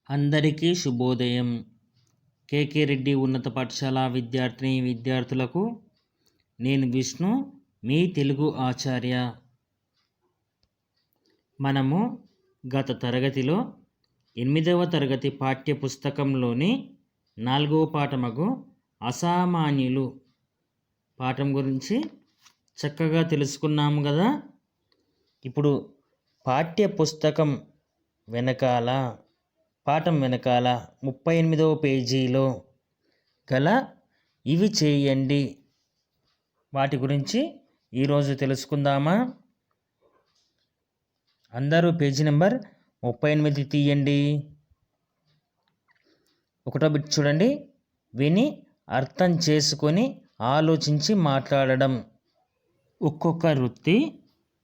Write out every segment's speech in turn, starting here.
అందరికీ శుభోదయం. కేకే రెడ్డి ఉన్నత పాఠశాల విద్యార్థులకు నేను విష్ణు, మీ తెలుగు ఆచార్య. మనము గత తరగతిలో 8వ తరగతి పాఠ్య పుస్తకంలోని 4వ పాఠముకు అసామాన్యులు పాఠం గురించి చక్కగా తెలుసుకున్నాము కదా. ఇప్పుడు పాఠ్య పుస్తకం పాఠం వెనకాల 38వ పేజీలో గల ఇవి చేయండి వాటి గురించి ఈరోజు తెలుసుకుందామా. అందరూ పేజీ నెంబర్ 38 తీయండి. ఒకటో బిట్ చూడండి. విని అర్థం చేసుకొని ఆలోచించి మాట్లాడడం. ఒక్కొక్క వృత్తి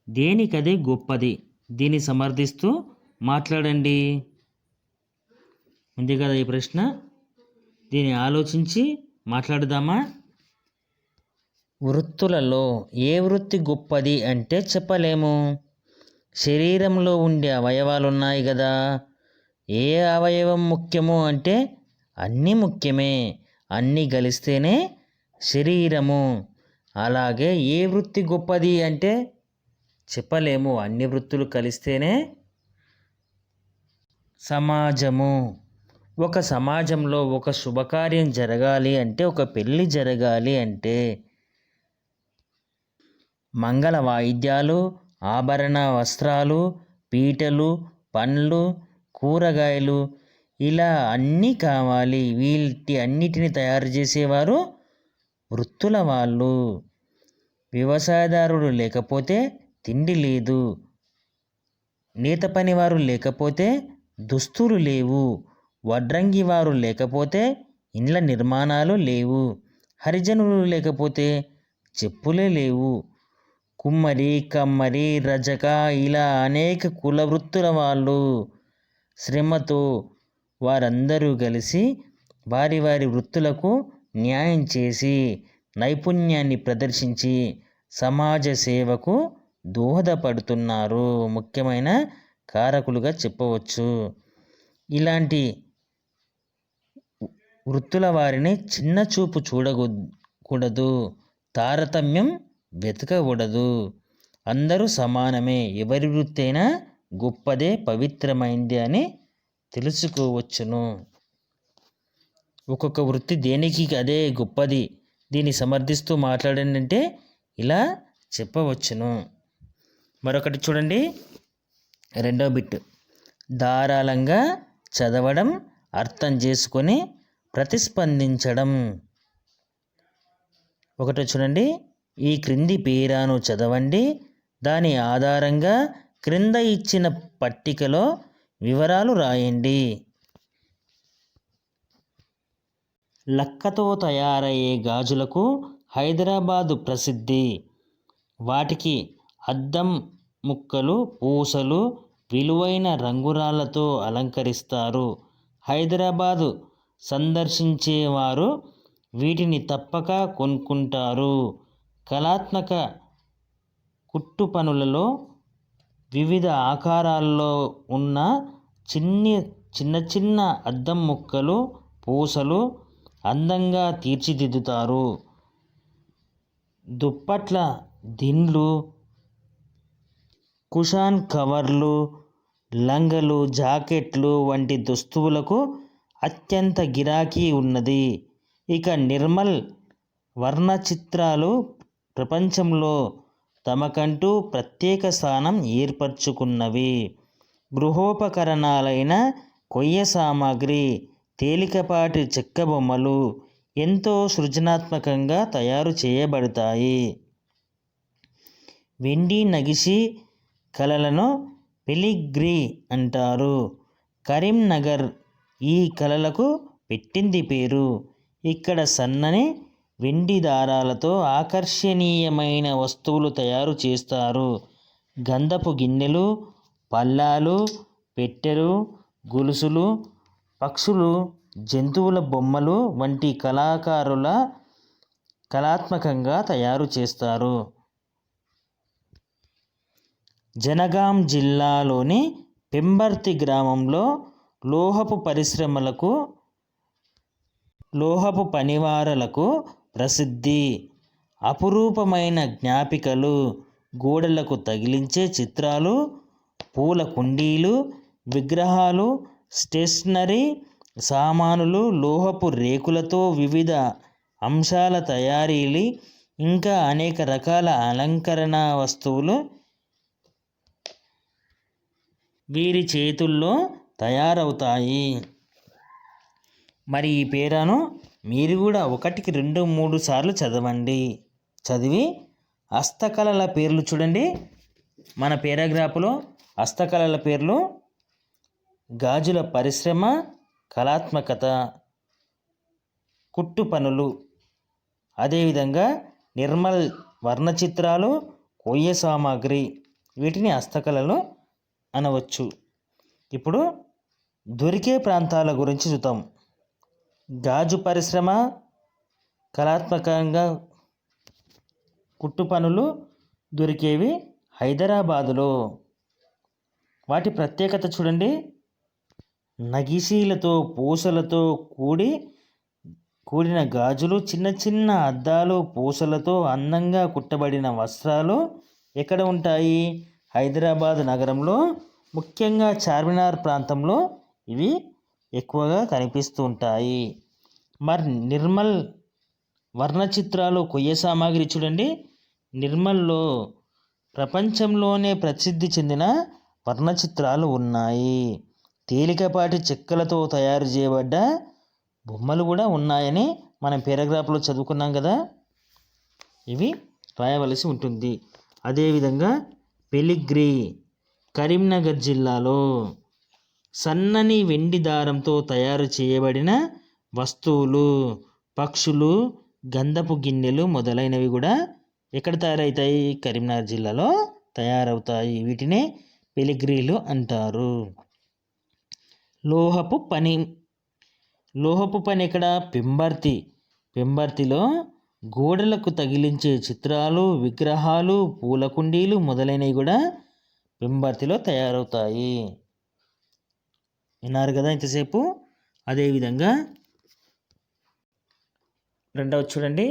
దేనికదే గొప్పది, దీన్ని సమర్థిస్తూ మాట్లాడండి. ఉంది కదా ఈ ప్రశ్న, దీన్ని ఆలోచించి మాట్లాడదామా. వృత్తులలో ఏ వృత్తి గొప్పది అంటే చెప్పలేము. శరీరంలో ఉండే అవయవాలు ఉన్నాయి కదా, ఏ అవయవం ముఖ్యము అంటే అన్నీ ముఖ్యమే, అన్నీ కలిస్తేనే శరీరము. అలాగే ఏ వృత్తి గొప్పది అంటే చెప్పలేము, అన్ని వృత్తులు కలిస్తేనే సమాజము. ఒక సమాజంలో ఒక శుభకార్యం జరగాలి అంటే, ఒక పెళ్ళి జరగాలి అంటే మంగళ వాయిద్యాలు, ఆభరణ వస్త్రాలు, పీటలు, పండ్లు, కూరగాయలు ఇలా అన్నీ కావాలి. వీటి అన్నిటిని తయారు చేసేవారు వృత్తుల వాళ్ళు. వ్యవసాయదారుడు లేకపోతే తిండి లేదు, నేత పనివారు లేకపోతే దుస్తులు లేవు, వడ్రంగి వారు లేకపోతే ఇండ్ల నిర్మాణాలు లేవు, హరిజనులు లేకపోతే చెప్పులే లేవు, కుమ్మరి, కమ్మరి, రజక ఇలా అనేక కుల వృత్తుల వాళ్ళు శ్రమతో వారందరూ కలిసి వారి వారి వృత్తులకు న్యాయం చేసి నైపుణ్యాన్ని ప్రదర్శించి సమాజ సేవకు దోహదపడుతున్నారు. ముఖ్యమైన కారకులుగా చెప్పవచ్చు. ఇలాంటి వృత్తుల వారిని చిన్న చూపు చూడకూడదు, తారతమ్యం వెతకకూడదు. అందరూ సమానమే, ఎవరి వృత్తి అయినా గొప్పదే, పవిత్రమైంది అని తెలుసుకోవచ్చును. ఒక్కొక్క వృత్తి దేనికి అదే గొప్పది, దీన్ని సమర్థిస్తూ మాట్లాడండి అంటే ఇలా చెప్పవచ్చును. మరొకటి చూడండి, రెండో బిట్. ధారాళంగా చదవడం, అర్థం చేసుకొని ప్రతిస్పందించడం. ఒకటో చూడండి. ఈ క్రింది పేరాను చదవండి, దాని ఆధారంగా క్రింద ఇచ్చిన పట్టికలో వివరాలు రాయండి. లక్కతో తయారయ్యే గాజులకు హైదరాబాదు ప్రసిద్ధి. వాటికి అద్దం ముక్కలు, పూసలు, విలువైన రంగురాళ్లతో అలంకరిస్తారు. హైదరాబాదు సందర్శించేవారు వీటిని తప్పక కొనుక్కుంటారు. కళాత్మక కుట్టు పనులలో వివిధ ఆకారాల్లో ఉన్న చిన్న చిన్న అద్దం ముక్కలు, పూసలు అందంగా తీర్చిదిద్దుతారు. దుప్పట్ల దిండ్లు, కుషాన్ కవర్లు, లంగలు, జాకెట్లు వంటి దుస్తువులకు అత్యంత గిరాకీ ఉన్నది. ఇక నిర్మల్ వర్ణ చిత్రాలు ప్రపంచంలో తమకంటూ ప్రత్యేక స్థానం ఏర్పరచుకున్నవి. గృహోపకరణాలైన కొయ్య సామాగ్రి, తేలికపాటి చెక్క బొమ్మలు ఎంతో సృజనాత్మకంగా తయారు చేయబడతాయి. వెండి నగిషి కళలను ఫిలిగ్రీ అంటారు. కరీంనగర్ ఈ కళలకు పెట్టింది పేరు. ఇక్కడ సన్నని వెండి దారాలతో ఆకర్షణీయమైన వస్తువులు తయారు చేస్తారు. గంధపు గిన్నెలు, పళ్ళాలు, పెట్టెలు, గొలుసులు, పక్షులు, జంతువుల బొమ్మలు వంటి కళాత్మకంగా తయారు చేస్తారు. జనగాం జిల్లాలోని పెంబర్తి గ్రామంలో లోహపు పరిశ్రమలకు లోహపు పనివారలకు ప్రసిద్ధి. అపురూపమైన జ్ఞాపికలు, గోడలకు తగిలించే చిత్రాలు, పూల కుండీలు, విగ్రహాలు, స్టేషనరీ సామానులు, లోహపు రేకులతో వివిధ అంశాల తయారీలు, ఇంకా అనేక రకాల అలంకరణ వస్తువులు వీరి చేతుల్లో తయారవుతాయి. మరి ఈ పేరాను మీరు కూడా 1, 2, 3 సార్లు చదవండి. చదివి హస్తకళల పేర్లు చూడండి. మన పేరాగ్రాఫ్లో హస్తకళల పేర్లు: గాజుల పరిశ్రమ, కళాత్మకత, కుట్టు పనులు, అదేవిధంగా నిర్మల్ వర్ణచిత్రాలు, కొయ్య సామాగ్రి, వీటిని హస్తకళలు అనవచ్చు. ఇప్పుడు దొరికే ప్రాంతాల గురించి చూద్దాం. గాజు పరిశ్రమ, కళాత్మకంగా కుట్టు పనులు దొరికేవి హైదరాబాదులో. వాటి ప్రత్యేకత చూడండి. నగిశీలతో పూసలతో కూడిన గాజులు, చిన్న చిన్న అద్దాలు, పూసలతో అందంగా కుట్టబడిన వస్త్రాలు ఎక్కడ ఉంటాయి? హైదరాబాద్ నగరంలో, ముఖ్యంగా చార్మినార్ ప్రాంతంలో ఇవి ఎక్కువగా కనిపిస్తూ ఉంటాయి. మరి నిర్మల్ వర్ణచిత్రాలు, కొయ్య సామాగ్రి చూడండి. నిర్మల్లో ప్రపంచంలోనే ప్రసిద్ధి చెందిన వర్ణచిత్రాలు ఉన్నాయి. తేలికపాటి చెక్కలతో తయారు చేయబడ్డ బొమ్మలు కూడా ఉన్నాయని మనం పారాగ్రాఫ్లో చదువుకున్నాం కదా. ఇవి రాయవలసి ఉంటుంది. అదేవిధంగా పెలిగ్రీ, కరీంనగర్ జిల్లాలో సన్నని వెండి దారంతో తయారు చేయబడిన వస్తువులు, పక్షులు, గంధపు గిన్నెలు మొదలైనవి కూడా ఎక్కడ తయారవుతాయి? కరీంనగర్ జిల్లాలో తయారవుతాయి. వీటినే పెలిగ్రీలు అంటారు. లోహపు పని ఎక్కడ? పెంబర్తిలో గోడలకు తగిలించే చిత్రాలు, విగ్రహాలు, పూల కుండీలు మొదలైనవి కూడా పెంబర్తిలో తయారవుతాయి. విన్నారు కదా ఇంతసేపు. అదేవిధంగా రెండవది చూడండి.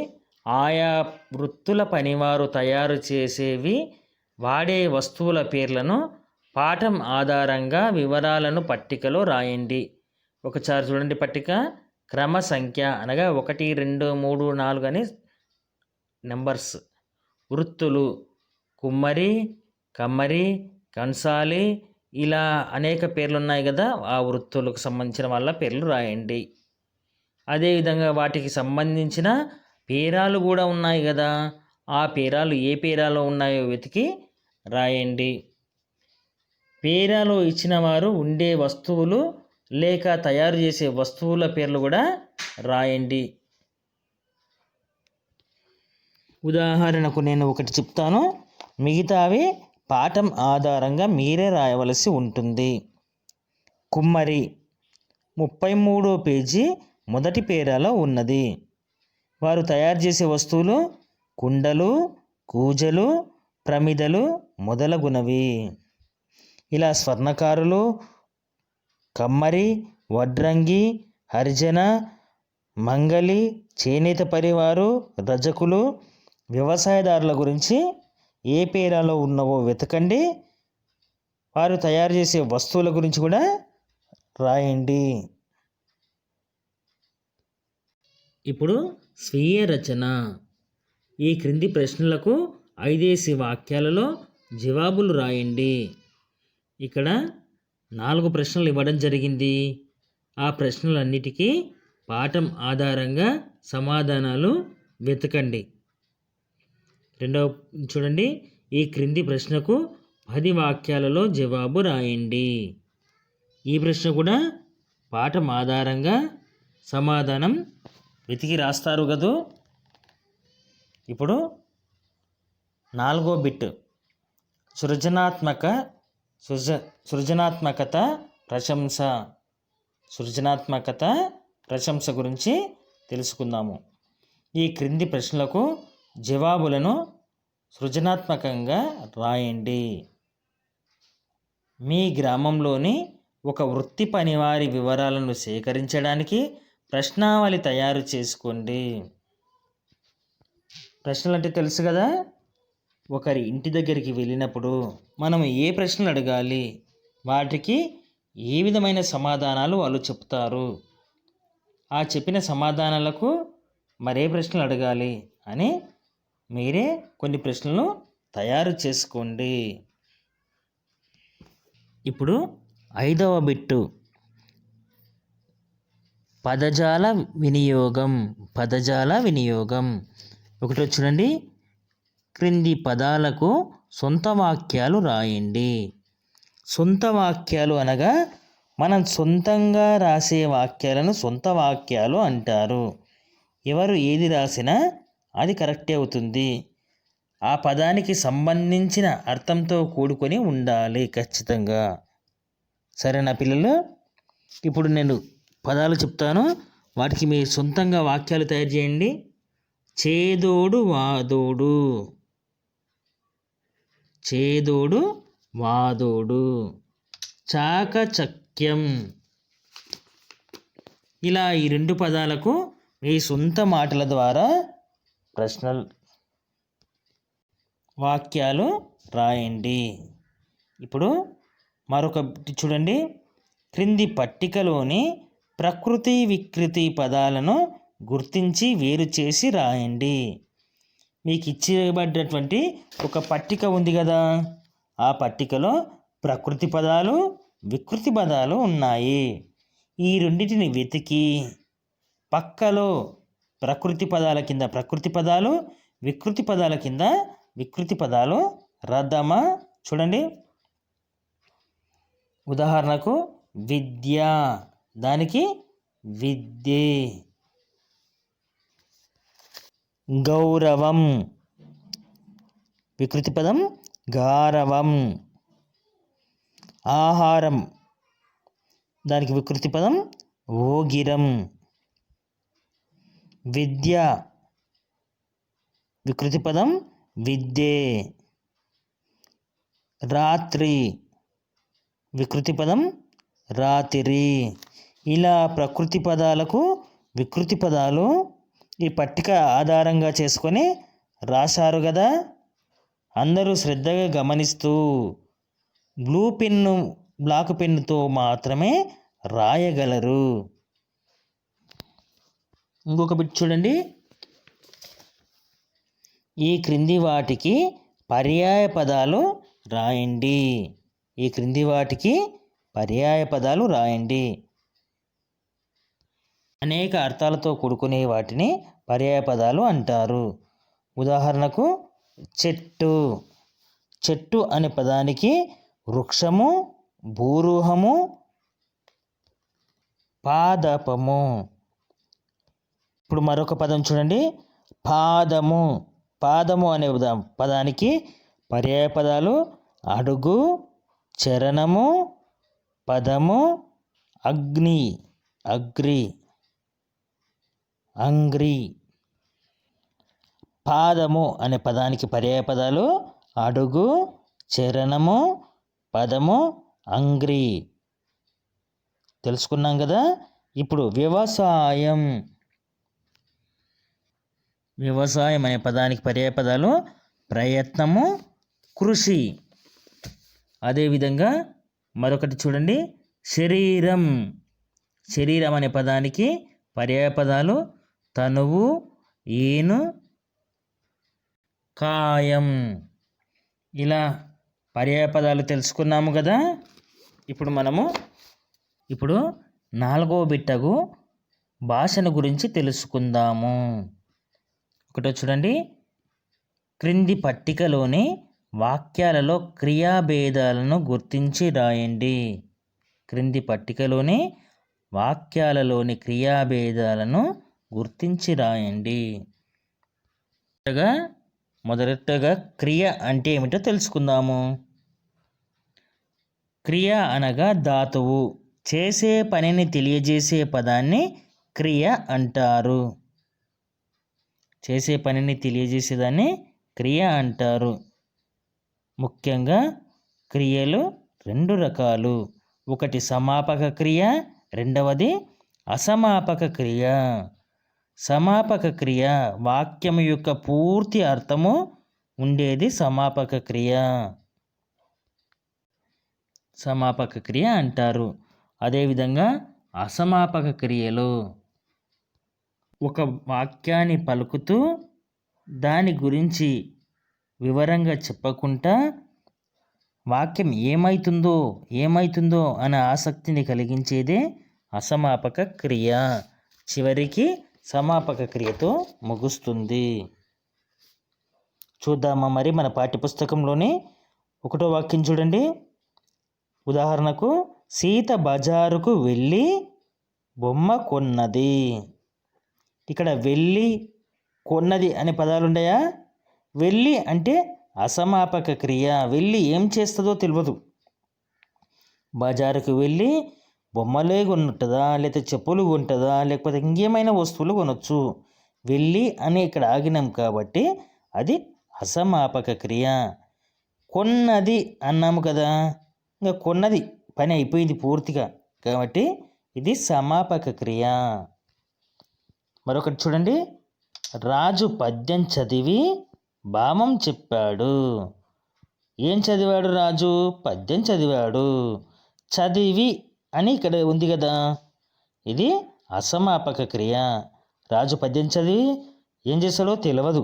ఆయా వృత్తుల పనివారు తయారు చేసేవి వాడే వస్తువుల పేర్లను పాఠం ఆధారంగా వివరాలను పట్టికలో రాయండి. ఒకసారి చూడండి పట్టిక. క్రమ సంఖ్య అనగా 1, 2, 3, 4 అని నెంబర్స్. వృత్తులు: కుమ్మరి, కమ్మరి, కంసాలి, ఇలా అనేక పేర్లు ఉన్నాయి కదా. ఆ వృత్తులకు సంబంధించిన వాళ్ళ పేర్లు రాయండి. అదేవిధంగా వాటికి సంబంధించిన పేరాలు కూడా ఉన్నాయి కదా. ఆ పేరాలు ఏ పేరాలో ఉన్నాయో వెతికి రాయండి. పేరాలో ఇచ్చిన వారు ఉండే వస్తువులు లేక తయారు చేసే వస్తువుల పేర్లు కూడా రాయండి. ఉదాహరణకు నేను ఒకటి చెప్తాను, మిగతావి పాఠం ఆధారంగా మీరే రాయవలసి ఉంటుంది. కుమ్మరి 33వ పేజీ మొదటి పేరాలో ఉన్నది. వారు తయారు చేసే వస్తువులు కుండలు, కూజలు, ప్రమిదలు మొదలగునవి. ఇలా స్వర్ణకారులు, కమ్మరి, వడ్రంగి, హరిజన, మంగలి, చేనేత పరివారు, రజకులు, వ్యవసాయదారుల గురించి ఏ పేరాలో ఉన్నవో వెతకండి. వారు తయారు చేసే వస్తువుల గురించి కూడా రాయండి. ఇప్పుడు స్వీయ రచన. ఈ క్రింది ప్రశ్నలకు 5 వాక్యాలలో జవాబులు రాయండి. ఇక్కడ 4 ప్రశ్నలు ఇవ్వడం జరిగింది. ఆ ప్రశ్నలన్నిటికీ పాఠం ఆధారంగా సమాధానాలు వెతకండి. రెండవ చూడండి. ఈ క్రింది ప్రశ్నకు 10 వాక్యాలలో జవాబు రాయండి. ఈ ప్రశ్న కూడా పాఠం ఆధారంగా సమాధానం వెతికి రాస్తారు కదూ. ఇప్పుడు 4వ బిట్ సృజనాత్మకత ప్రశంస గురించి తెలుసుకుందాము. ఈ క్రింది ప్రశ్నలకు జవాబులను సృజనాత్మకంగా రాయండి. మీ గ్రామంలోని ఒక వృత్తి పనివారి వివరాలను సేకరించడానికి ప్రశ్నావళి తయారు చేసుకోండి. ప్రశ్నలు అంటే తెలుసు కదా, ఒకరి ఇంటి దగ్గరికి వెళ్ళినప్పుడు మనం ఏ ప్రశ్నలు అడగాలి, వాటికి ఏ విధమైన సమాధానాలు వాళ్ళు చెప్తారు, ఆ చెప్పిన సమాధానాలకు మరే ప్రశ్నలు అడగాలి అని మీరే కొన్ని ప్రశ్నలను తయారు చేసుకోండి. ఇప్పుడు 5వ బిట్టు పదజాల వినియోగం. ఒకటి చూడండి, క్రింది పదాలకు సొంత వాక్యాలు రాయండి. సొంత వాక్యాలు అనగా మనం సొంతంగా రాసే వాక్యాలను సొంత వాక్యాలు అంటారు. ఎవరు ఏది రాసినా అది కరెక్టే అవుతుంది. ఆ పదానికి సంబంధించిన అర్థంతో కూడుకొని ఉండాలి ఖచ్చితంగా. సరేనా పిల్లలు? ఇప్పుడు నేను పదాలు చెప్తాను, వాటికి మీ సొంతంగా వాక్యాలు తయారు చేయండి. చేదోడు వాదోడు, చాకచక్యం. ఇలా ఈ 2 పదాలకు మీ సొంత మాటల ద్వారా ప్రశ్నలు వాక్యాలు రాయండి. ఇప్పుడు మరొకటి చూడండి, క్రింది పట్టికలోని ప్రకృతి వికృతి పదాలను గుర్తించి వేరు చేసి రాయండి. మీకు ఇచ్చిబడ్డటువంటి ఒక పట్టిక ఉంది కదా, ఆ పట్టికలో ప్రకృతి పదాలు వికృతి పదాలు ఉన్నాయి. ఈ రెండింటిని వెతికి పక్కలో ప్రకృతి పదాల కింద ప్రకృతి పదాలు, వికృతి పదాల కింద వికృతి పదాలు రాద్దామా? చూడండి, ఉదాహరణకు విద్య, దానికి విద్యే. గౌరవం, వికృతి పదం గారవం. ఆహారం, దానికి వికృతి పదం ఓగిరం. విద్య, వికృతి పదం విద్యే. రాత్రి, వికృతి పదం రాతిరి. ఇలా ప్రకృతి పదాలకు వికృతి పదాలు ఈ పట్టిక ఆధారంగా చేసుకొని రాశారు కదా. అందరూ శ్రద్ధగా గమనిస్తూ బ్లాక్ పెన్నుతో మాత్రమే రాయగలరు. ఇంకొక బిట్ చూడండి, ఈ క్రింది వాటికి పర్యాయ పదాలు రాయండి. ఈ క్రింది వాటికి పర్యాయ పదాలు రాయండి. అనేక అర్థాలతో కూడుకునే వాటిని పర్యాయ పదాలు అంటారు. ఉదాహరణకు చెట్టు. చెట్టు అనే పదానికి వృక్షము, భూరూహము, పాదపము. ఇప్పుడు మరొక పదం చూడండి, పాదము. పాదము అనే పదానికి పర్యాయ పదాలు అడుగు, చరణము, పదము, అగ్ని, అగ్రి, అంగ్రి. పాదము అనే పదానికి పర్యాయ పదాలు అడుగు, చరణము, పదము, అంగ్రి. తెలుసుకున్నాం కదా. ఇప్పుడు వ్యవసాయం. వ్యవసాయం అనే పదానికి పర్యాయ పదాలు ప్రయత్నము, కృషి. అదేవిధంగా మరొకటి చూడండి, శరీరం. శరీరం అనే పదానికి పర్యాయ పదాలు తనువు, ఏను, కాయం. ఇలా పర్యాయ పదాలు తెలుసుకున్నాము కదా. ఇప్పుడు 4వ బిట్టకు భాషను గురించి తెలుసుకుందాము. ఒకటో చూడండి, క్రింది పట్టికలోని వాక్యాలలో క్రియాభేదాలను గుర్తించి రాయండి. క్రింది పట్టికలోని వాక్యాలలోని క్రియాభేదాలను గుర్తించి రాయండి. మొదటగా క్రియ అంటే ఏమిటో తెలుసుకుందాము. క్రియ అనగా ధాతువు, చేసే పనిని తెలియజేసే పదాన్ని క్రియ అంటారు. చేసే పనిని తెలియజేసేదాన్ని క్రియ అంటారు. ముఖ్యంగా క్రియలు 2 రకాలు, ఒకటి సమాపక క్రియ, రెండవది అసమాపక క్రియ. సమాపక క్రియ వాక్యం యొక్క పూర్తి అర్థము ఉండేది సమాపక క్రియ. సమాపక క్రియ అంటారు. అదేవిధంగా అసమాపక క్రియలు ఒక వాక్యాన్ని పలుకుతూ దాని గురించి వివరంగా చెప్పకుండా వాక్యం ఏమవుతుందో అనే ఆసక్తిని కలిగించేదే అసమాపక క్రియ. చివరికి సమాపక క్రియతో ముగుస్తుంది. చూద్దామా మరి మన పాఠ్యపుస్తకంలోని 1వ వాక్యం చూడండి. ఉదాహరణకు, సీత బజారుకు వెళ్ళి బొమ్మ కొన్నది. ఇక్కడ వెళ్ళి, కొన్నది అనే పదాలు ఉన్నాయా? వెళ్ళి అంటే అసమాపక క్రియ. వెళ్ళి ఏం చేస్తుందో తెలియదు. బజారుకు వెళ్ళి బొమ్మలే కొనుంటుందా, లేకపోతే చెప్పులు కొంటుందా, లేకపోతే ఇంకేమైనా వస్తువులు కొనొచ్చు. వెళ్ళి అని ఇక్కడ ఆగినాం కాబట్టి అది అసమాపక క్రియ. కొన్నది అన్నాము కదా, ఇంకా కొన్నది పని అయిపోయింది పూర్తిగా, కాబట్టి ఇది సమాపక క్రియ. మరొకటి చూడండి. రాజు పద్యం చదివి భావం చెప్పాడు. ఏం చదివాడు రాజు? పద్యం చదివాడు. చదివి అని ఇక్కడ ఉంది కదా, ఇది అసమాపక క్రియ. రాజు పద్యం చదివి ఏం చేశాడో తెలియదు,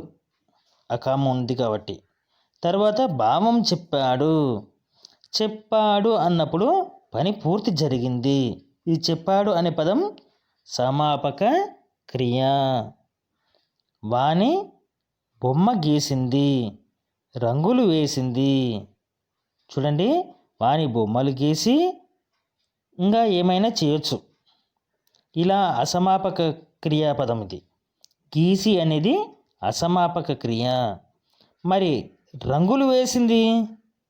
అకామ ఉంది కాబట్టి. తర్వాత భావం చెప్పాడు అన్నప్పుడు పని పూర్తి జరిగింది. ఈ చెప్పాడు అనే పదం సమాపక క్రియ. వాణి బొమ్మ గీసింది, రంగులు వేసింది. చూడండి, వాణి బొమ్మలు గీసి ఇంకా ఏమైనా చేయొచ్చు. ఇలా అసమాపక క్రియాపదం ఇది. గీసి అనేది అసమాపక క్రియ. మరి రంగులు వేసింది,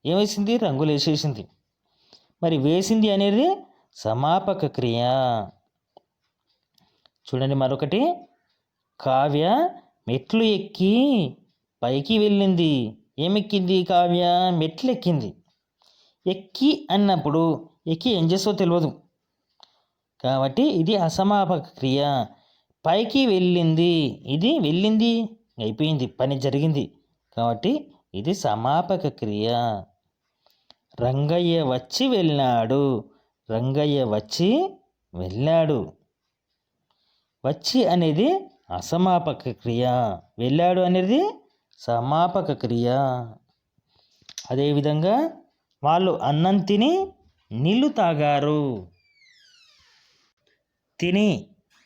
ఏమేసింది? రంగులు వేసేసింది. మరి వేసింది అనేది సమాపక క్రియ. చూడండి మరొకటి. కావ్య మెట్లు ఎక్కి పైకి వెళ్ళింది. ఏమెక్కింది? కావ్య మెట్లు ఎక్కింది. ఎక్కి అన్నప్పుడు ఎక్కి ఏం చేస్తో తెలియదు కాబట్టి ఇది అసమాపక క్రియ. పైకి వెళ్ళింది, ఇది వెళ్ళింది అయిపోయింది, పని జరిగింది కాబట్టి ఇది సమాపక క్రియ. రంగయ్య వచ్చి వెళ్ళాడు. రంగయ్య వచ్చి వెళ్ళాడు. వచ్చి అనేది అసమాపక క్రియ, వెళ్ళాడు అనేది సమాపక క్రియ. అదేవిధంగా వాళ్ళు అన్నం తిని నీళ్లు తాగారు. తిని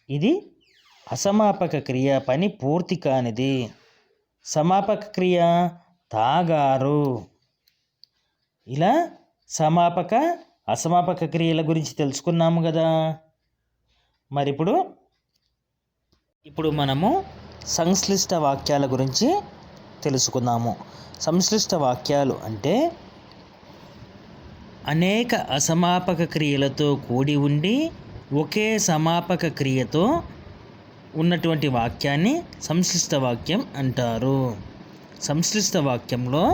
ఇది అసమాపక క్రియ, పని పూర్తి కానిది. సమాపక క్రియ తాగారు. ఇలా సమాపక అసమాపక క్రియల గురించి తెలుసుకున్నాము కదా. మరి ఇప్పుడు మనము సంశ్లిష్ట వాక్యాల గురించి తెలుసుకుందాము. సంశ్లిష్ట వాక్యాలు అంటే అనేక అసమాపక క్రియలతో కూడి ఉండి ఒకే సమాపక క్రియతో ఉన్నటువంటి వాక్యాన్ని సంశ్లిష్ట వాక్యం అంటారు. సంశ్లిష్ట వాక్యంలో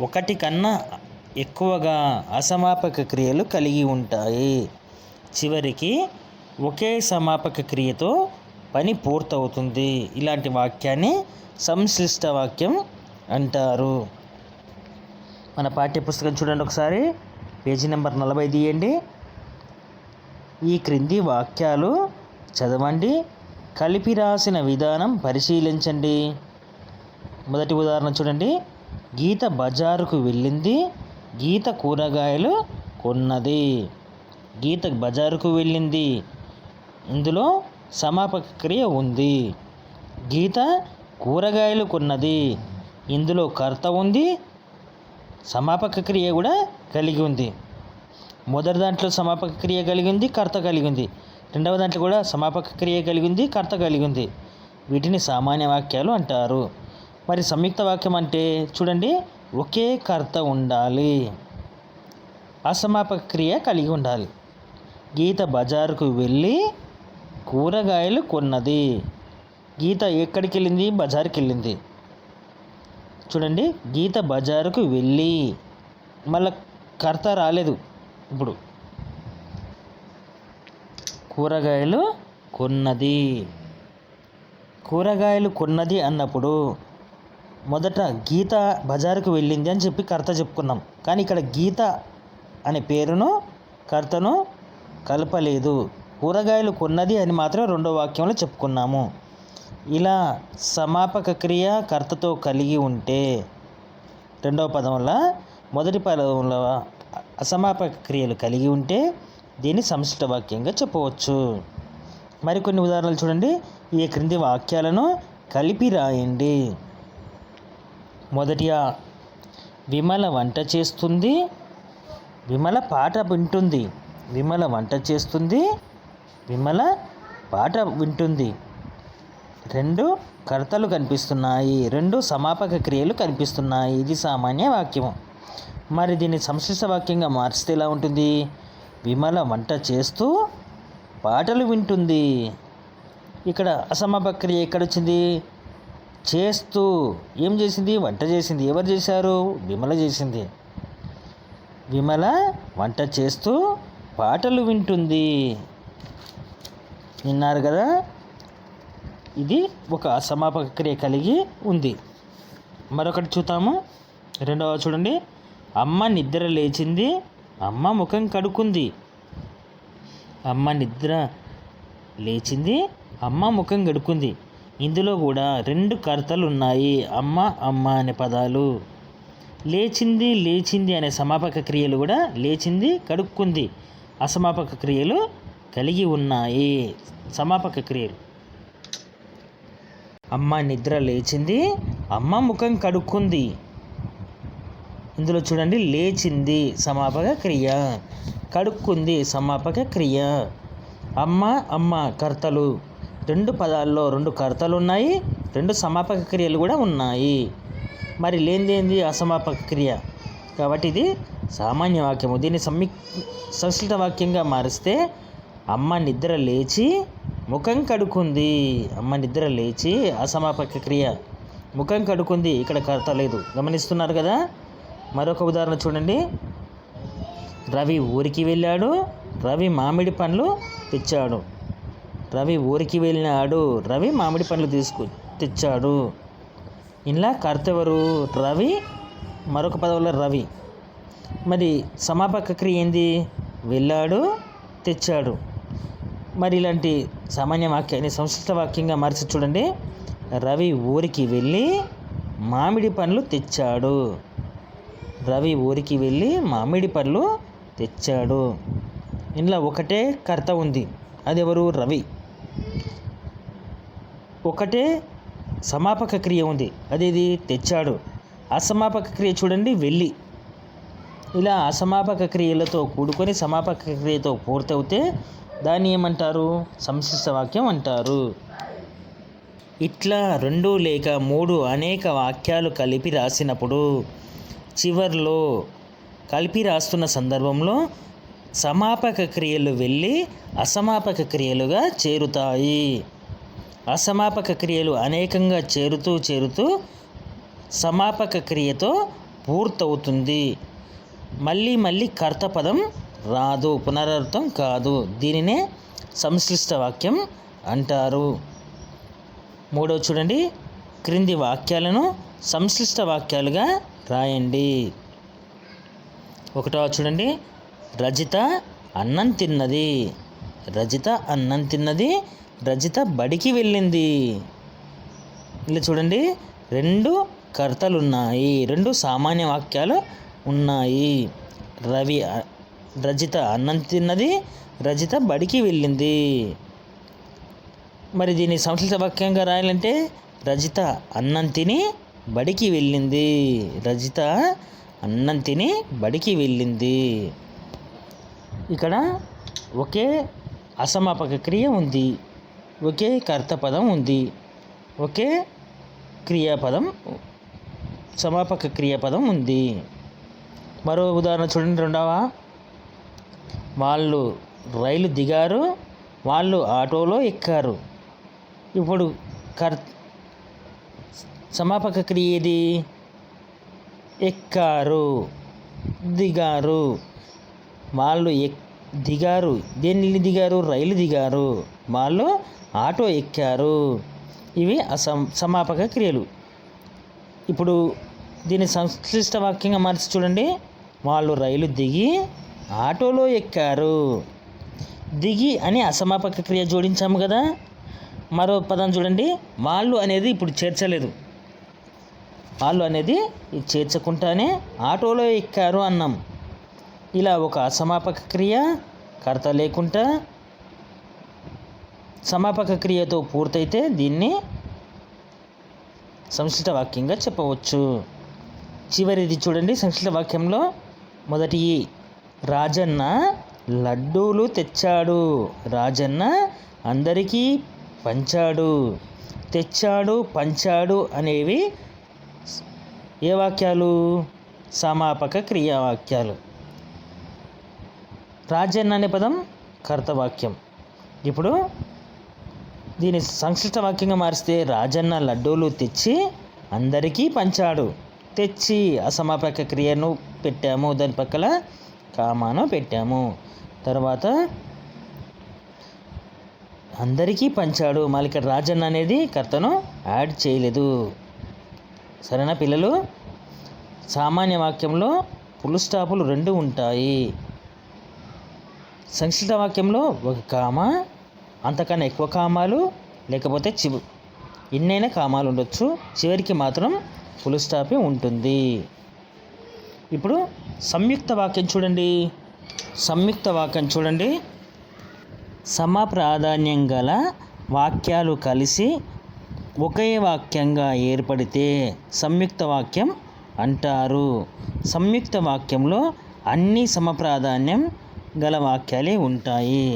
ఒకటి కన్నా ఎక్కువగా అసమాపక క్రియలు కలిగి ఉంటాయి. చివరికి ఒకే సమాపక క్రియతో పని పూర్తవుతుంది. ఇలాంటి వాక్యాన్ని సంశ్లిష్ట వాక్యం అంటారు. మన పాఠ్యపుస్తకం చూడండి ఒకసారి, పేజీ నెంబర్ 40 తీయండి. ఈ క్రింది వాక్యాలు చదవండి, కలిపి రాసిన విధానం పరిశీలించండి. మొదటి ఉదాహరణ చూడండి. గీత బజారుకు వెళ్ళింది, గీత కూరగాయలు కొన్నది. గీత బజారుకు వెళ్ళింది, ఇందులో సమాపక క్రియ ఉంది. గీత కూరగాయలు కొన్నది, ఇందులో కర్త ఉంది, సమాపక క్రియ కూడా కలిగి ఉంది. మొదటి దాంట్లో సమాపక క్రియ కలిగి ఉంది, కర్త కలిగి ఉంది. రెండవ దాంట్లో కూడా సమాపక క్రియ కలిగి ఉంది, కర్త కలిగి ఉంది. వీటిని సామాన్య వాక్యాలు అంటారు. మరి సంయుక్త వాక్యం అంటే చూడండి, ఒకే కర్త ఉండాలి, అసమాపక క్రియ కలిగి ఉండాలి. గీత బజారుకు వెళ్ళి కూరగాయలు కొన్నది. గీత ఎక్కడికి వెళ్ళింది? బజారుకి వెళ్ళింది. చూడండి, గీత బజారుకు వెళ్ళి, మళ్ళీ కర్త రాలేదు. ఇప్పుడు కూరగాయలు కొన్నది. కూరగాయలు కొన్నది అన్నప్పుడు మొదట గీత బజారుకు వెళ్ళింది అని చెప్పి కర్త చెప్పుకున్నాం. కానీ ఇక్కడ గీత అనే పేరును కర్తను కలపలేదు. కూరగాయలు కొన్నది అని మాత్రం రెండో వాక్యంలో చెప్పుకున్నాము. ఇలా సమాపక క్రియ కర్తతో కలిగి ఉంటే రెండవ పదంలో మొదటి పదంలో అసమాపక క్రియలు కలిగి ఉంటే దీన్ని సంశిష్ట వాక్యంగా చెప్పవచ్చు. మరికొన్ని ఉదాహరణలు చూడండి. ఈ క్రింది వాక్యాలను కలిపి రాయండి. మొదటిగా విమల వంట చేస్తుంది, విమల పాట వింటుంది. విమల వంట చేస్తుంది, విమల పాట వింటుంది. రెండు కర్తలు కనిపిస్తున్నాయి, రెండు సమాపక క్రియలు కనిపిస్తున్నాయి. ఇది సామాన్య వాక్యము. మరి దీన్ని సంశిష్ట వాక్యంగా మార్చితే ఎలా ఉంటుంది? విమల వంట చేస్తూ పాటలు వింటుంది. ఇక్కడ అసమాపక క్రియ ఎక్కడొచ్చింది? చేస్తూ. ఏం చేసింది? వంట చేసింది. ఎవరు చేశారు? విమల చేసింది. విమల వంట చేస్తూ పాటలు వింటుంది. విన్నారు కదా? ఇది ఒక అసమాపక క్రియ కలిగి ఉంది. మరొకటి చూద్దాము. రెండవ చూడండి. అమ్మ నిద్ర లేచింది, అమ్మ ముఖం కడుక్కుంది. అమ్మ నిద్ర లేచింది, అమ్మ ముఖం కడుక్కుంది. ఇందులో కూడా రెండు కర్తలు ఉన్నాయి, అమ్మ అమ్మ అనే పదాలు. లేచింది లేచింది అనే సమాపక క్రియలు కూడా లేచింది కడుక్కుంది అసమాపక క్రియలు కలిగి ఉన్నాయి. సమాపక క్రియలు. అమ్మ నిద్ర లేచింది, అమ్మ ముఖం కడుక్కుంది. ఇందులో చూడండి, లేచింది సమాపక క్రియ, కడుక్కుంది సమాపక క్రియ. అమ్మ అమ్మ కర్తలు. రెండు పదాల్లో రెండు కర్తలు ఉన్నాయి, రెండు సమాపక క్రియలు కూడా ఉన్నాయి. మరి లేనిదేంది? అసమాపక క్రియ. కాబట్టి ఇది సామాన్య వాక్యము. దీన్ని సంశిష్ట వాక్యంగా మారిస్తే అమ్మ నిద్ర లేచి ముఖం కడుక్కుంది. అమ్మ నిద్ర లేచి అసమాపక క్రియ, ముఖం కడుక్కుంది. ఇక్కడ కర్త లేదు. గమనిస్తున్నారు కదా? మరొక ఉదాహరణ చూడండి. రవి ఊరికి వెళ్ళాడు, రవి మామిడి పండ్లు తెచ్చాడు. రవి ఊరికి వెళ్ళినాడు, రవి మామిడి పండ్లు తెచ్చాడు. ఇలా కర్త ఎవరు? రవి. మరొక పదంలో రవి. మరి సమాపక క్రియ ఏంది? వెళ్ళాడు, తెచ్చాడు. మరి ఇలాంటి సామాన్య వాక్యాన్ని సంశిష్ట వాక్యంగా మార్చి చూడండి. రవి ఊరికి వెళ్ళి మామిడి పండ్లు తెచ్చాడు. రవి ఊరికి వెళ్ళి మామిడి పండ్లు తెచ్చాడు. ఇందులో ఒకటే కర్త ఉంది, అది ఎవరు? రవి. ఒకటే సమాపక క్రియ ఉంది, అదేది? తెచ్చాడు. అసమాపక క్రియ చూడండి, వెళ్ళి. ఇలా అసమాపక క్రియలతో కూడుకొని సమాపక క్రియతో పూర్తవుతే దాన్ని ఏమంటారు? సంశిష్ట వాక్యం అంటారు. ఇట్లా రెండు లేక మూడు అనేక వాక్యాలు కలిపి రాసినప్పుడు చివర్లో కలిపి రాస్తున్న సందర్భంలో సమాపక క్రియలు వెళ్ళి అసమాపక క్రియలుగా చేరుతాయి. అసమాపక క్రియలు అనేకంగా చేరుతూ సమాపక క్రియతో పూర్తవుతుంది. మళ్ళీ కర్త పదం రాదు, పునరావృతం కాదు. దీనినే సంశ్లిష్ట వాక్యం అంటారు. మూడవ చూడండి. క్రింది వాక్యాలను సంశ్లిష్ట వాక్యాలుగా రాయండి. ఒకటవ చూడండి. రజిత అన్నం తిన్నది. రజిత అన్నం తిన్నది, రజిత బడికి వెళ్ళింది. ఇలా చూడండి, రెండు కర్తలు ఉన్నాయి, రెండు సామాన్య వాక్యాలు ఉన్నాయి. రజిత అన్నం తిన్నది, రజిత బడికి వెళ్ళింది. మరి దీన్ని సంశ్లిష్ట వాక్యంగా రాయాలంటే రజిత అన్నం తిని బడికి వెళ్ళింది. రజిత అన్నం తిని బడికి వెళ్ళింది. ఇక్కడ ఒకే అసమాపక క్రియ ఉంది, ఒకే కర్తపదం ఉంది, ఒకే క్రియాపదం సమాపక క్రియాపదం ఉంది. మరో ఉదాహరణ చూడండి. రెండవ, వాళ్ళు రైలు దిగారు, వాళ్ళు ఆటోలో ఎక్కారు. ఇప్పుడు సమాపక క్రియ ఏది? ఎక్కారు, దిగారు. వాళ్ళు దిగారు. దేన్ని దిగారు? రైలు దిగారు. వాళ్ళు ఆటో ఎక్కారు. ఇవి సమాపక క్రియలు. ఇప్పుడు దీన్ని సంక్లిష్ట వాక్యంగా మార్చి చూడండి. వాళ్ళు రైలు దిగి ఆటోలో ఎక్కారు. దిగి అని అసమాపక క్రియ జోడించాము కదా. మరో పదం చూడండి. వాళ్ళు అనేది ఇప్పుడు చేర్చలేదు. వాళ్ళు అనేది చేర్చకుండానే ఆటోలో ఎక్కారు అన్నాం. ఇలా ఒక అసమాపక క్రియ కర్త లేకుండా సమాపక క్రియతో పూర్తయితే దీన్ని సంక్షిప్త వాక్యంగా చెప్పవచ్చు. చివరిది చూడండి. సంక్షిప్త వాక్యంలో మొదటి రాజన్న లడ్డూలు తెచ్చాడు. రాజన్న అందరికీ పంచాడు. తెచ్చాడు, పంచాడు అనేవి ఏ వాక్యాలు? సమాపక క్రియావాక్యాలు. రాజన్న అనే పదం కర్తవాక్యం. ఇప్పుడు దీన్ని సంక్షిప్త వాక్యంగా మారిస్తే రాజన్న లడ్డూలు తెచ్చి అందరికీ పంచాడు. తెచ్చి అసమాపక క్రియను పెట్టాము, దాని పక్కన కామాను పెట్టాము. తర్వాత అందరికీ పంచాడు. మళ్ళీ ఇక్కడ రాజన్న అనేది కర్తను యాడ్ చేయలేదు. సరేనా పిల్లలు? సామాన్య వాక్యంలో ఫుల్ స్టాపులు 2 ఉంటాయి. సంక్షిప్త వాక్యంలో ఒక కామ, అంతకన్నా ఎక్కువ కామాలు, లేకపోతే ఎన్నైనా కామాలు ఉండొచ్చు. చివరికి మాత్రం ఫుల్ స్టాపే ఉంటుంది. ఇప్పుడు సంయుక్త వాక్యం చూడండి. సంయుక్త వాక్యం చూడండి. సమప్రాధాన్యం గల వాక్యాలు కలిసి ఒకే వాక్యంగా ఏర్పడితే సంయుక్త వాక్యం అంటారు. సంయుక్త వాక్యంలో అన్ని సమప్రాధాన్యం గల వాక్యాలే ఉంటాయి.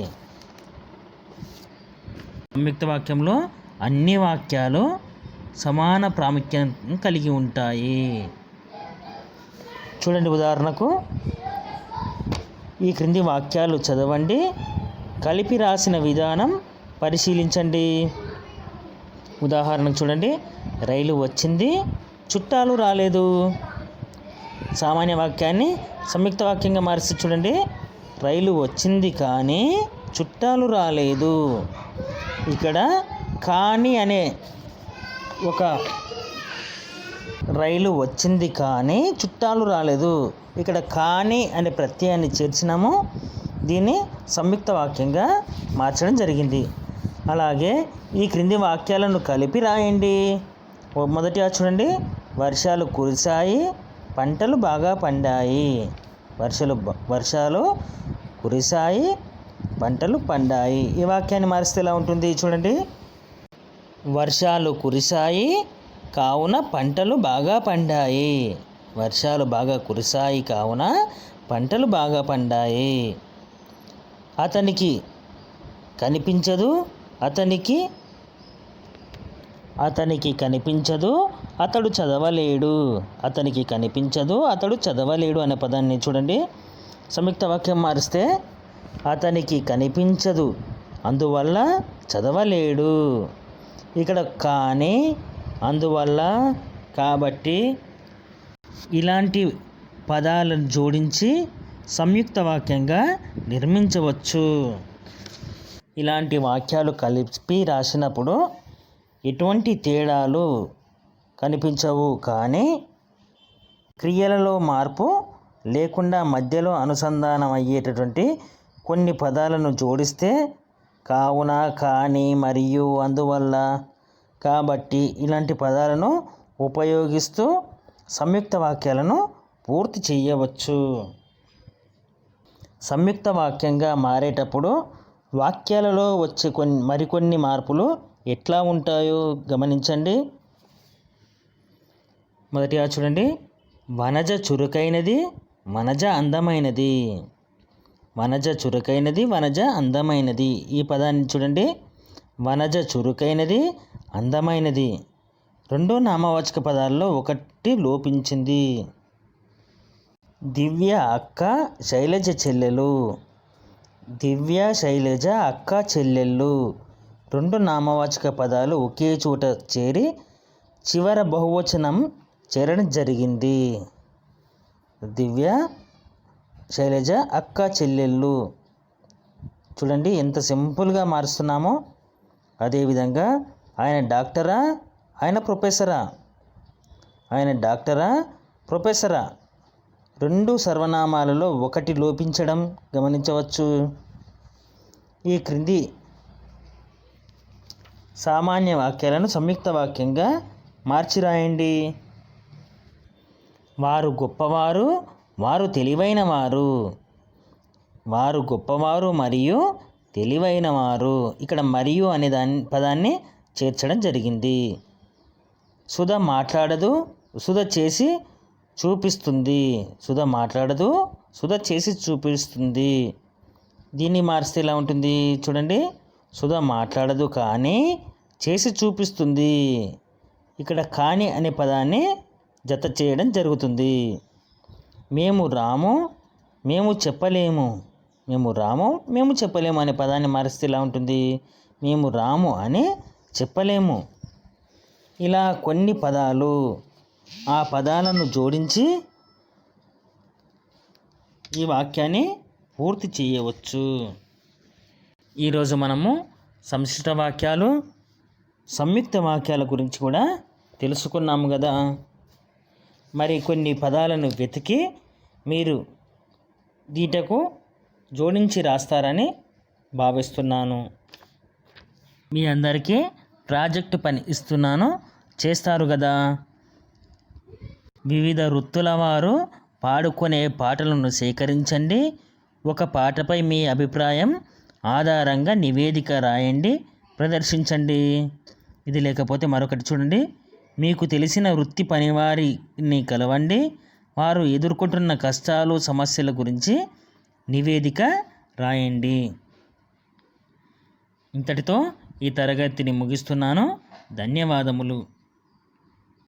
సంయుక్త వాక్యంలో అన్ని వాక్యాలు సమాన ప్రాముఖ్యం కలిగి ఉంటాయి. చూడండి, ఉదాహరణకు ఈ క్రింది వాక్యాలు చదవండి, కలిపి రాసిన విధానం పరిశీలించండి. ఉదాహరణకు చూడండి. రైలు వచ్చింది, చుట్టాలు రాలేదు. సామాన్య వాక్యాన్ని సంయుక్త వాక్యంగా మార్చి చూడండి. రైలు వచ్చింది కానీ చుట్టాలు రాలేదు. ఇక్కడ కానీ అనే ఒక రైలు వచ్చింది కానీ చుట్టాలు రాలేదు. ఇక్కడ కానీ అనే ప్రత్యయాన్ని చేర్చినాము. దీన్ని సంయుక్త వాక్యంగా మార్చడం జరిగింది. అలాగే ఈ క్రింది వాక్యాలను కలిపి రాయండి. మొదటిగా చూడండి. వర్షాలు కురిశాయి, పంటలు బాగా పండాయి. వర్షాలు కురిశాయి, పంటలు పండాయి. ఈ వాక్యాన్ని మారిస్తే ఎలా ఉంటుంది చూడండి. వర్షాలు కురిశాయి కావున పంటలు బాగా పండాయి. వర్షాలు బాగా కురిశాయి కావున పంటలు బాగా పండాయి. అతనికి కనిపించదు, అతనికి కనిపించదు, అతడు చదవలేడు. అతనికి కనిపించదు, అతడు చదవలేడు అనే పదాన్ని చూడండి. సంయుక్త వాక్యం మారిస్తే అతనికి కనిపించదు, అందువల్ల చదవలేడు. ఇక్కడ కానీ, అందువల్ల, కాబట్టి ఇలాంటి పదాలను జోడించి సంయుక్త వాక్యంగా నిర్మించవచ్చు. ఇలాంటి వాక్యాలు కలిపి రాసినప్పుడు ఎటువంటి తేడాలు కనిపించవు. కానీ క్రియలలో మార్పు లేకుండా మధ్యలో అనుసంధానం అయ్యేటటువంటి కొన్ని పదాలను జోడిస్తే కావున, కానీ, మరియు, అందువల్ల, కాబట్టి ఇలాంటి పదాలను ఉపయోగిస్తూ సంయుక్త వాక్యాలను పూర్తి చేయవచ్చు. సంయుక్త వాక్యంగా మారేటప్పుడు వాక్యాలలో వచ్చే మరికొన్ని మార్పులు ఎట్లా ఉంటాయో గమనించండి. మొదటిగా చూడండి. వనజ చురుకైనది, వనజ అందమైనది. వనజ చురుకైనది, వనజ అందమైనది. ఈ పదాన్ని చూడండి. వనజ చురుకైనది, అందమైనది. రెండో నామవాచక పదాల్లో ఒకటి లోపించింది. దివ్య అక్క, శైలజ చెల్లెలు. దివ్య, శైలజ అక్క చెల్లెళ్ళు. రెండు నామవాచక పదాలు ఒకే చోట చేరి చివర బహువచనం చేరడం జరిగింది. దివ్య, శైలజ అక్క చెల్లెళ్ళు. చూడండి ఎంత సింపుల్గా మారుస్తున్నామో. అదేవిధంగా ఆయన డాక్టరా, ఆయన ప్రొఫెసరా, ఆయన డాక్టరా, ప్రొఫెసరా, రెండు సర్వనామాలలో ఒకటి లోపించడం గమనించవచ్చు. ఈ క్రింది సామాన్య వాక్యాలను సంయుక్త వాక్యంగా మార్చి రాయండి. వారు గొప్పవారు, వారు తెలివైన వారు. వారు గొప్పవారు మరియు తెలివైన వారు. ఇక్కడ మరియు అనే పదాన్ని చేర్చడం జరిగింది. సుధ మాట్లాడదు, సుధ చేసి చూపిస్తుంది. సుధ మాట్లాడదు, సుధ చేసి చూపిస్తుంది. దీన్ని మార్చితే ఎలా ఉంటుంది చూడండి. సుధ మాట్లాడదు కానీ చేసి చూపిస్తుంది. ఇక్కడ కానీ అనే పదాన్ని జత చేయడం జరుగుతుంది. మేము రాము, మేము చెప్పలేము. మేము రాము, మేము చెప్పలేము అనే పదాన్ని మారిస్తే ఎలా ఉంటుంది. మేము రాము అని చెప్పలేము. ఇలా కొన్ని పదాలు, ఆ పదాలను జోడించి ఈ వాక్యాన్ని పూర్తి చేయవచ్చు. ఈరోజు మనము సంశిష్ట వాక్యాలు, సంయుక్త వాక్యాల గురించి కూడా తెలుసుకున్నాము కదా. మరి కొన్ని పదాలను వెతికి మీరు దీటకు జోడించి రాస్తారని భావిస్తున్నాను. మీ అందరికీ ప్రాజెక్టు పని ఇస్తున్నాను, చేస్తారు కదా. వివిధ వృత్తుల వారు పాడుకునే పాటలను సేకరించండి. ఒక పాటపై మీ అభిప్రాయం ఆధారంగా నివేదిక రాయండి, ప్రదర్శించండి. ఇది లేకపోతే మరొకటి చూడండి. మీకు తెలిసిన వృత్తి పనివారిని కలవండి. వారు ఎదుర్కొంటున్న కష్టాలు, సమస్యల గురించి నివేదిక రాయండి. ఇంతటితో ఈ తరగతిని ముగిస్తున్నాను. ధన్యవాదములు.